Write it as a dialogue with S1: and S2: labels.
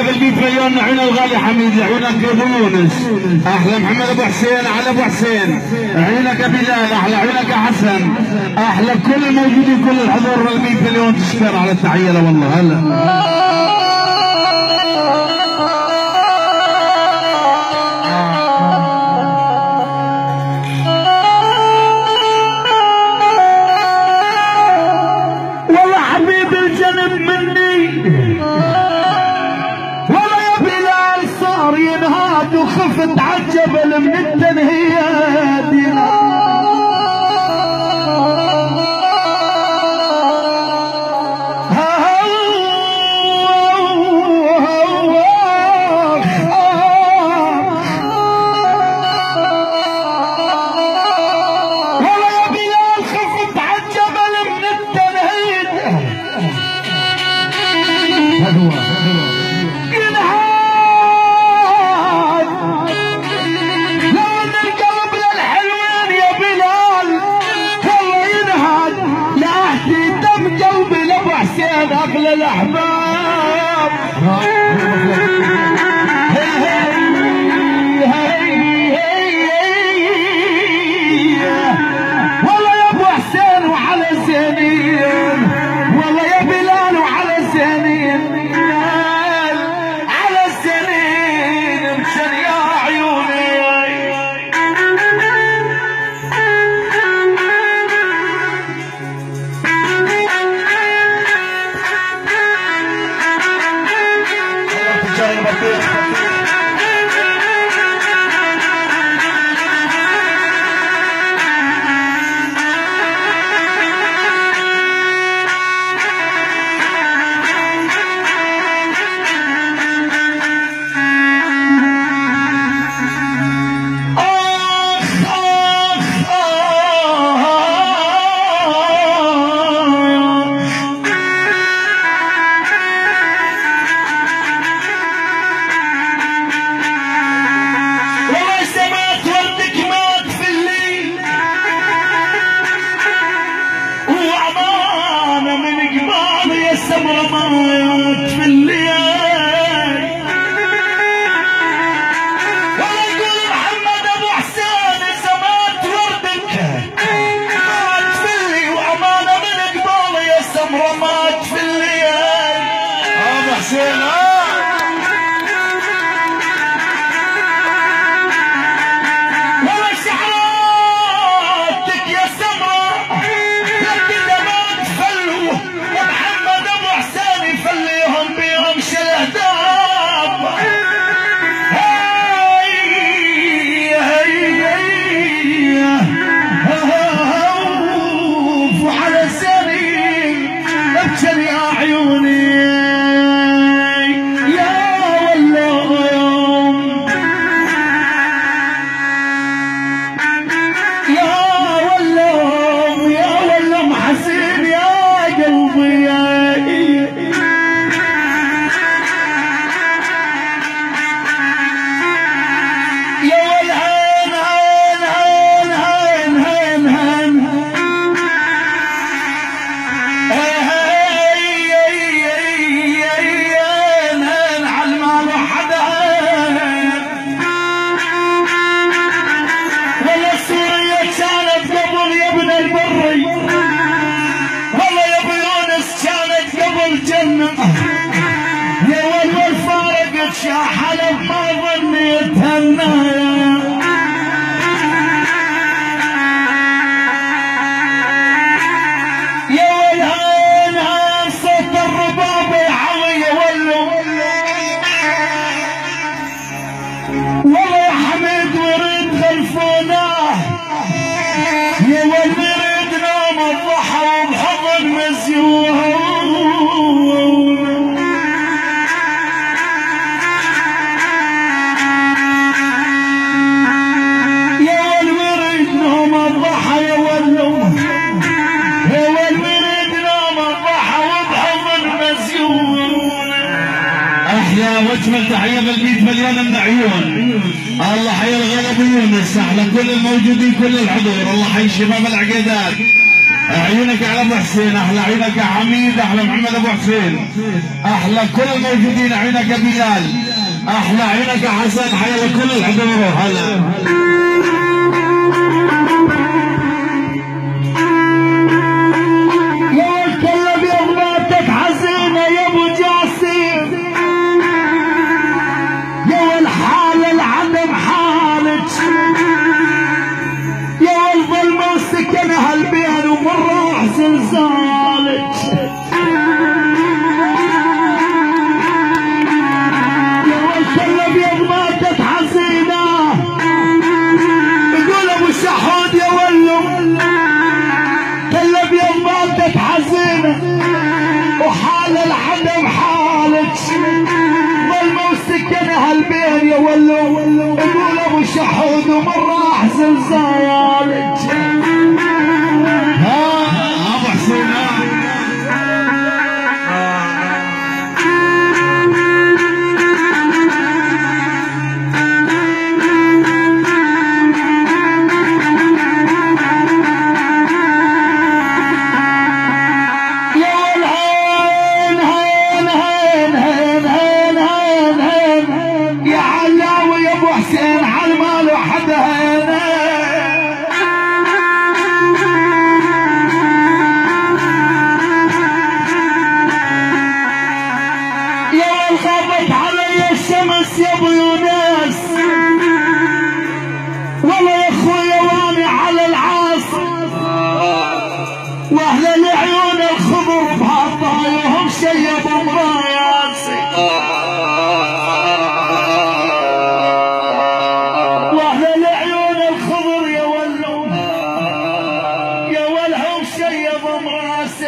S1: بالبيت مليون عيون الغالي حميد لعيونك يا ابو يونس. احلى محمد ابو حسين على ابو حسين، عيونك يا بلال، احلى عيونك يا حسن، احلى كل الموجودين كل الحضور ال 100 مليون تشكر على التحيه والله. هلا
S2: وخفت عالجبل من التنهيات. والله يا بلال خفت عالجبل من التنهيات. أغلى الأحباب والله يا أبو حسين وعلى زينين، والله يا بلال وعلى زينين، على زينين مشان يا عيوني.
S1: واجمل تحيه بالبيت مليانه من عيون. الله حي الغلب يونس، احلى كل الموجودين كل الحضور. الله حي شباب العقيدات. عيونك على ابو حسين، احلى عيونك يا حميد، احلى محمد ابو حسين، احلى كل الموجودين، عيونك يا بلال، احلى عيونك يا حسن، حيا كل الحضور. هلا
S2: زلزالك يا وش الابيض ماتت حزينه، يقول ابو الشحود يا ولو الابيض ماتت حزينه وحال العدم حالك، ظلمه وسكنها البين يا ولو، يقول ابو الشحود ومر راح زلزالك. يا والهم شيب براس